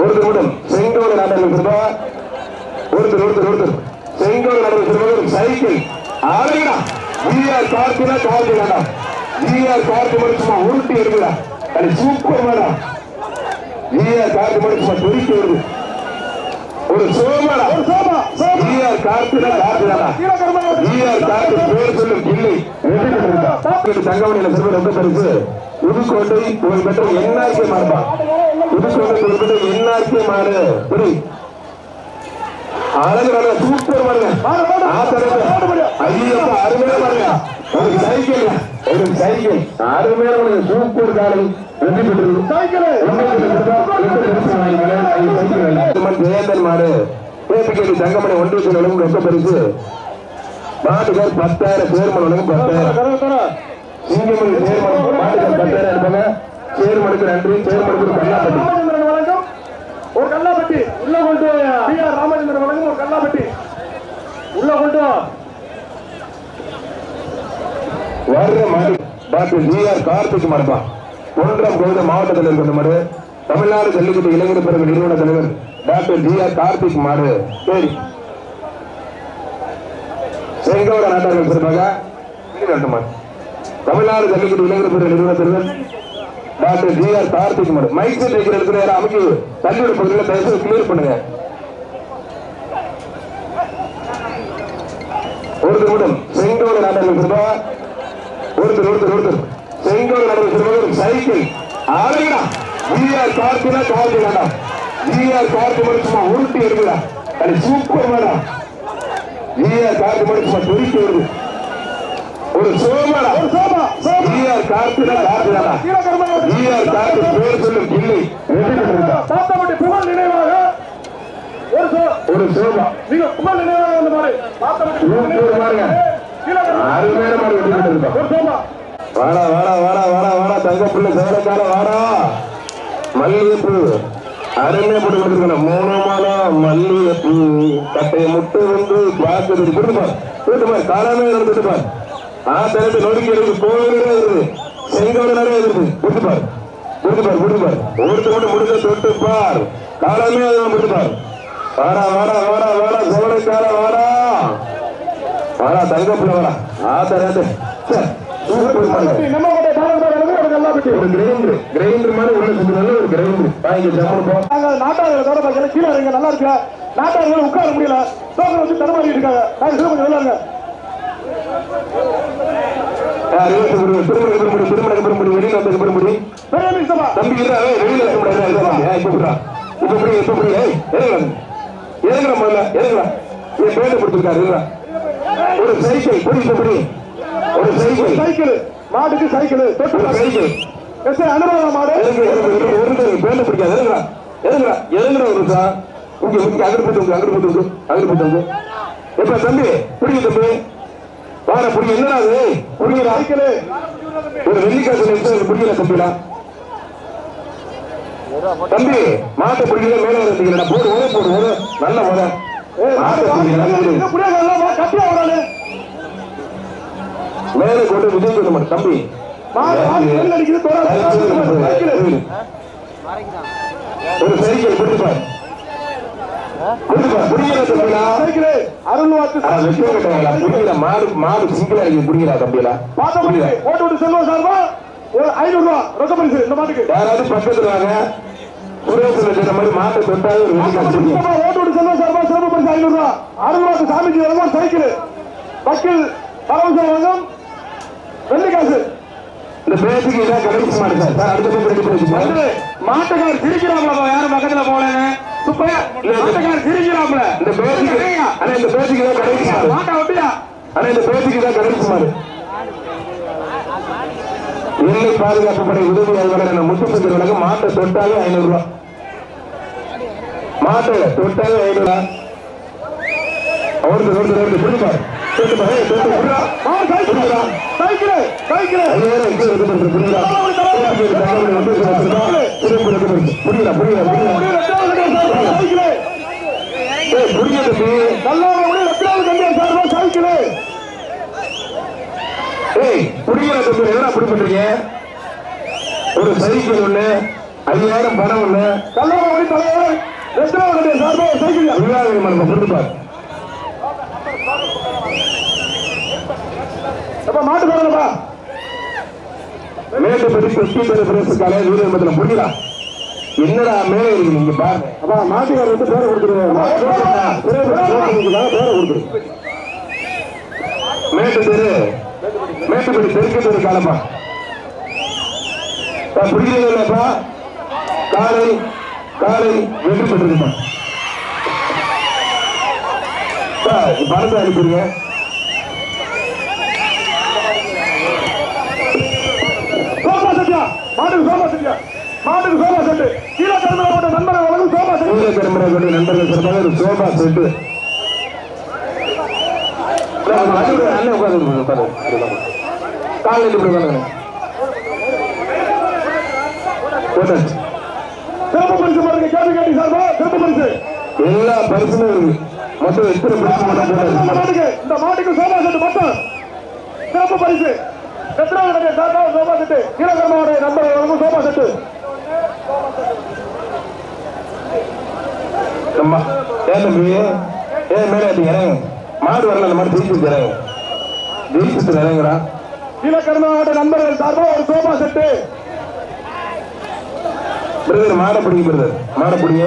ஒரு நிமிடம் செங்கோடு நாடகம் சிறுபா ஒருத்தர் செங்கோடு நாடகம் சிறுபா ஒரு சைக்கிள் அழகா ஜிஆர் கார்த்தினா கார்த்தி வேண்டாம் ஜிஆர் கார்த்தி மட்டும் சும்மா உருட்டி எடுக்குதா அது சூப்பர் வேண்டாம் ஜிஆர் கார்த்தி மட்டும் சும்மா துடிக்க வருது ஒரு சோமாடா ஒரு சோமா ஜிஆர் கார்த்தினா கார்த்தி வேண்டாம் ஜிஆர் கார்த்தி பேர் சொல்லும் கிள்ளி தங்கமணியில சிறுவர் ரொம்ப பெருசு புதுக்கோட்டை ஒரு பெற்ற என்ஆர்கே மாறுபா புதுக்கோட்டை ஒரு பெற்ற என்ஆர்கே மாறு புரி அழகு சூப்பர் பாருங்க ஐயப்பா அருமையா பாருங்க ஒரு சைக்கிள் அருமையா சூப்பர் காலை வெற்றி பெற்றது ஜெயந்தன் மாடு கேபி தங்கமணி ஒன்றிய ரொம்ப பெருசு மாட்டுக்கார் 10,000 சேர்மன் 10,000 சிங்கமணி சேர்மன் மாட்டுக்கார் 10,000 இருப்பாங்க சேர்மனுக்கு நன்றி சேர்மனுக்கு கல்லாப்பட்டி ஒரு கல்லாப்பட்டி உள்ள கொண்டு பிஆர் ராமச்சந்திரன் வழங்கும் ஒரு கல்லாப்பட்டி உள்ள கொண்டு வர்ற மாடு டாக்டர் ஜிஆர் கார்த்திக் மாடுப்பா ஒன்றாம் கோவிந்த மாவட்டத்தில் இருக்கிற மாடு தமிழ்நாடு ஜல்லிக்கட்டு இளைஞர் பிறகு நிறுவன தலைவர் டாக்டர் ஜிஆர் கார்த்திக் மாடு சரி செங்கோட நாட்டார்கள் சிறப்பாக தமிழ்நாடு ஜல்லிக்கட்டு இளைஞர் பிறகு நிறுவன தலைவர் டாக்டர் ஜிஆர் கார்த்திக் மாடு மைக் செட் வைக்கிற இடத்துல யாரும் அமைக்க தள்ளியோட பகுதியில் தயவு கிளியர் பண்ணுங்க ஒரு நிமிடம் செங்கோட நாட்டார்கள் சிறப்பா ஒருத்தர் செங்கோடு நடந்து ஒரு சைக்கிள் அழகா ஜிஆர் கார்த்தினா கார்த்தி வேண்டாம் ஜிஆர் கார்த்தி மட்டும் சும்மா உருட்டி எடுக்குதா அது சூப்பர் வேண்டாம் ஜிஆர் கார்த்தி மட்டும் சும்மா துடிக்க வருது ஒரு சோமாடா ஒரு சோமா ஜிஆர் கார்த்தினா கார்த்தி வேண்டாம் ஜிஆர் கார்த்தி பேர் சொல்லும் கிள்ளி தாத்தாவுடைய புகழ் நினைவாக ஒரு சோமா நீங்க புகழ் நினைவாக அந்த மாதிரி தாத்தாவுடைய பாருங்க அருமையான மாதிரி வெற்றி பெற்றிருக்கோம் ஒரு சோமா வாடா தங்க பிள்ளை சேலக்கார வாடா மல்லிகைப்பூ அருமையா போட்டு கொடுத்துருக்கணும் 3 மாதம் மல்லிகைப்பூ கட்டையை முட்டை வந்து பாக்குறது கொடுத்துப்பார் காலமே எடுத்துப்பார் திறந்து நொறுக்கி எடுத்து கோவிலே இருக்குது செங்கோடு நிறைய இருக்குது கொடுத்துப்பார் ஒருத்தர் முடிஞ்ச தொட்டுப்பார் காலமே அதெல்லாம் கொடுத்துப்பார் வாடா சோலைக்கார வாடா தங்க பிள்ளை வாடா நாட்டார்கள் உட்கார முடியல வச்சு தடமாறிட்டு இருக்காங்க ஒரு சைக்கிள் மாட்டுக்கு சைக்கிள் அனுபவம் மாடு பேண்ட் பிடிக்காது எதுங்கடா ஒரு சார் இங்க அகிர்பட்டு எப்ப தம்பி பிடிக்க தம்பி வாட பிடிக்க என்னடா அது பிடிக்கிறா சைக்கிள் ஒரு வெள்ளிக்காசு பிடிக்கல தம்பிடா தம்பி மாட்டை பிடிக்கல மேல வரீங்களா போடு நல்ல போத மேலே கொண்டு விஜய் கொண்டு மாட்டேன் தம்பி ஒரு சைக்கிள் கொடுத்துப்பார் மாடு சிங்கிளா இருக்கு புடிக்கிறா தம்பியா போட்டு செல்வம் சார்பா ஒரு 500 ரூபாய் ரொக்க பரிசு இந்த மாட்டுக்கு யாராவது பக்கத்துல வாங்க சுரேஷ் சொன்ன மாதிரி மாட்டை தொட்டாவது ஒரு ஓட்டு செல்வம் சார்பா சிறப்பு பரிசு 500 ரூபாய் 60 ரூபாய்க்கு சாமிக்கு வழங்கும் சைக்கிள் வக்கீல் பரவசம் வழங்கும் வெள்ளிக்காசு இந்த பேச்சுக்கு இதான் கடைசி மாடு சார் அடுத்த மாட்டுக்கார் சிரிக்கிறாங்களா யாரும் பக்கத்துல போலங்க மாட்டுக்கார் சிரிக்கிறாங்கள இந்த பேச்சுக்கு தான் கடைசி மாடு மாட்டை ஒட்டியா ஆனா இந்த பேச்சுக்கு தான் கடைசி மாடு எல்லை பாதுகாப்பு படை உதவி அலுவலர் முத்துப்பத்தி வழக்கம் மாட்டை தொட்டாலே 500 ரூபாய் மாட்டை தொட்டாலே 500 ரூபாய் அவருக்கு புரியுமா ஒரு சைக்கிள் ஒண்ணு 5000 பணம் இல்ல. கல்லூரி தலைவர் வெற்றியாளருடைய சார்பாக ஒரு சைக்கிள் விவாதம் நம்ம கொடுத்துப்பார். மாட்டுக்காரப்பா மேட்டுப்படி பிரசுக்கால வீரர் மத்தில முடியல. என்னடா மேலே இருக்கு நீங்க பாருங்க. அப்பா மாட்டுக்காரர் வந்து பேரை கொடுத்துருவாங்க. பேரை கொடுத்துரு. மேட்டுப்படி தெற்கு தெரு காலப்பா பிடிக்கிறீங்களப்பா. காலை காலை வெற்றி பெற்றிருப்பா. பணத்தை அனுப்பிடுங்க. மாட்டுக்கு சோபா செட்டியா மாட்டுக்கு சோபா செட்டு கீழே கருமலை நண்பர்கள் வழங்கும் சோபா செட்டு கீழே கருமலை நண்பர்கள் சிறப்பாக ஒரு சோபா செட்டு. அண்ணன் உட்காந்து காலையில் இப்படி உட்காந்து சிறப்பு பரிசு பாருங்க. கேள்வி கேட்டி சார்பா சிறப்பு பரிசு எல்லா பரிசுமே இருக்கு. மொத்தம் எத்தனை பரிசு? இந்த மாட்டுக்கு சோபா செட்டு மட்டும் சிறப்பு பரிசு. வெற்றியாளருடைய சார்பாக சோபா செட்டு கீழே கருமலை நண்பர்கள் வழங்கும் சோபா செட்டு. ஏன் தம்பி ஏன் மேலே இறங்க. மாடு வரல. அந்த மாதிரி ஜெயிச்சு இறங்க. ஜெயிச்சு இறங்குறா. கீழக்கருமாவட்ட நண்பர்கள் சார்பாக ஒரு சோபா செட்டு. பிரதர் மாடை பிடிங்க. பிரதர் மாடை பிடிங்க.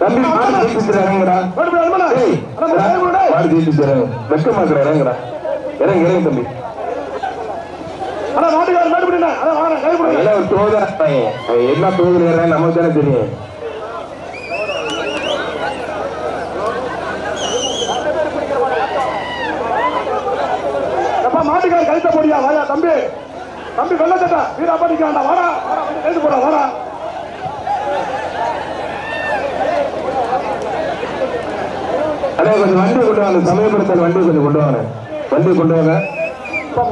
தம்பி மாடு ஜெயிச்சு இறங்குறா. மாடு ஜெயிச்சு இறங்கு. வெக்கமாக்குற இறங்குறா. இறங்கு இறங்கு தம்பி. என்ன தோதுல நமக்கு தானே தெரியும். மாட்டுக்கார கழுத்த போடியா வாயா தம்பி. தம்பி வெள்ளத்தட்டா வீரா பண்ணிக்க வேண்டாம். வாடா கழுத்து போடா வாடா. அண்ணே கொஞ்சம் வண்டி கொண்டு வாங்க. சமயபுரத்தில் வண்டி கொஞ்சம் கொண்டு வாங்க. வண்டி கொண்டு வாங்க.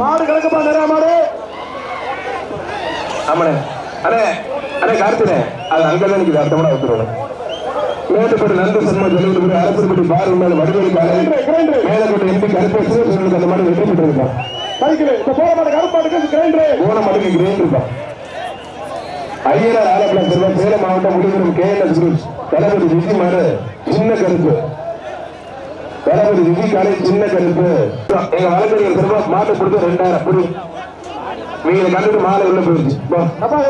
மாடு கிடக்குப்பா நிறைய மாடு. ஆமாண்ணே. அண்ணே அண்ணே கார்த்தினே அது அங்கதான் எனக்கு அர்த்தமா வச்சுருவேன். மேட்டுப்பட்டு நன்றி சன்மா ஜல்லிக்கட்டு அரசுப்பட்டி பார் உள்ள வடிவேலி காலை மேலப்பட்டு எம்பி கருப்பேசு அந்த மாதிரி வெற்றி பெற்றிருப்பான். போன மாட்டுக்கு கிரைண்டர் இருப்பான். ஐயனார் ஆலப்பளம் செல்வா சேலம் மாவட்டம் முடிவரும் KNS குரூப் தளபதி விஜி மாடு சின்ன கருப்பு. தளபதி விஜி காலை சின்ன கருப்பு. எங்க வழக்கறிஞர் செல்வா மாட்டை கொடுத்து 2000 புரி. நீங்க கண்டுட்டு மாலை உள்ள போயிடுச்சு.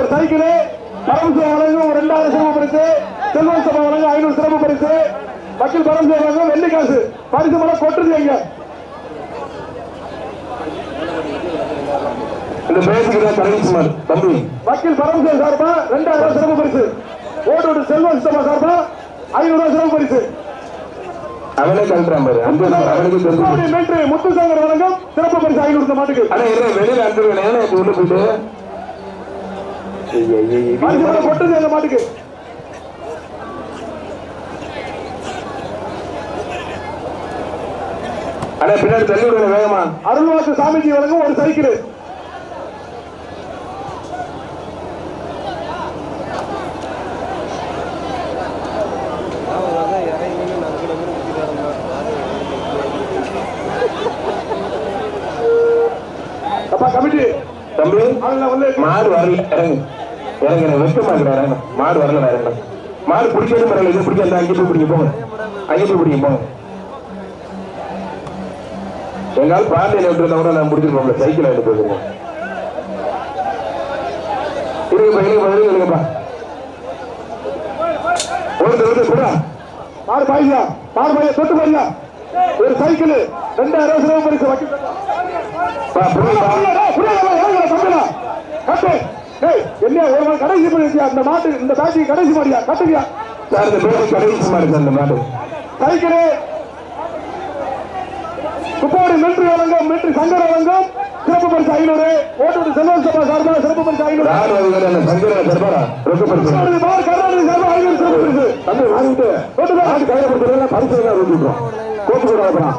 ஒரு சைக்கிள் பரமசிவ வழங்கும் 2000 சிறப்பு பரிசு. செல்வன் சபா வழங்கும் 500 சிறப்பு பரிசு. வக்கீல் பரமசிவ வழங்கும் வெள்ளி காசு பரிசு மலை கொட்டுறது எங்க இந்த பேசுக்கு தான் கடைசிமார் தம்பி. வக்கீல் பரமசிவ சார்பா 2000 சிறப்பு பரிசு. ஓட்டோடு செல்வன் சபா சார்பா 500 சிறப்பு பரிசு. அவனே கல்றான் பாரு. அவனுக்கு முத்துசாகர் வழங்கும் சிறப்பு பரிசு 500 மாட்டுக்கு. ஆனா வெளியில அனுப்பிடுவேன் உள்ள போயிட்டு கொட்டுது அந்த மாட்டுக்கு. ஆனா பின்னாடி தள்ளி விடுங்க வேகமா. அருள்வாக்கு சாமிஜி வழங்கும் ஒரு சைக்கிள். கமிட்டி தம்பி மாடு வரல இறங்கு இறங்க. வெக்கமா இருக்கிற மாடு வரல இறங்க. மாடு பிடிக்கிறது பரவாயில்ல. இது பிடிக்க அங்கே போய் பிடிக்க போங்க. அங்கே போய் பிடிக்க போங்க. எங்கால் பாண்டியில விட்டுருந்தா கூட நான் முடிச்சிருப்போம்ல. சைக்கிள் எடுத்து போயிருக்கோம். இருக்குப்பா ஒருத்தர் கூட மாடு பாய்யா மாடு பாய்யா தொட்டு பாய்யா. ஒரு சைக்கிள் 2000 சிறப்பு பரிசு. என்ன ஒரு கடைசி பண்ணியா அந்த மாட்டு இந்த பேட்டி கடைசி மாடியா கட்டுவியா சார்? இந்த பேட்டி கடைசி மாடு சார். இந்த மாடு சைக்கிள் குப்பாடி மிலிட்டரி வழங்கும் மிலிட்டரி சங்கர் வழங்கும் சிறப்பு பரிசு 500. ஓட்டு செல்வன் சபா சார்பாக சிறப்பு பரிசு 500. சங்கர சர்பாரா ரொக்க பரிசு. கர்நாடக சார்பாக 500 சிறப்பு பரிசு. தம்பி வாங்கிட்டு கையில கொடுத்துருந்தா பரிசு தான் கொடுத்துருக்கோம். கோப்பு கூட வைக்கலாம்.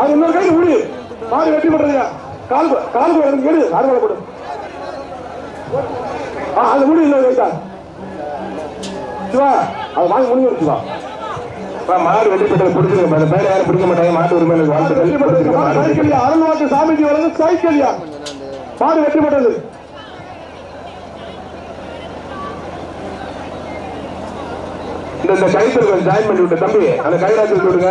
அது இன்னொரு கை முடி மாடு வெட்டி பண்றீங்க. கால் கேடு ஆறுவாளை போடு. அது முடி இன்னொரு கைட்டா சிவா அதை வாங்கி முடிஞ்சு வச்சுவா. மாடு வெற்றி பெற்றது பிடிச்சிருக்க அந்த பேரை யாரும் பிடிக்க மாட்டாங்க. மாட்டு உரிமையாளர் வாழ்த்துக்கள். சைக்கிளியா அருள்வாக்கு சாமிஜி வழங்கும் சைக்கிளியா மாடு வெற்றி பெற்றது. இந்த கைத்தில் ஜாயின் பண்ணி விட்டு தம்பி அந்த கைராசி விடுங்க.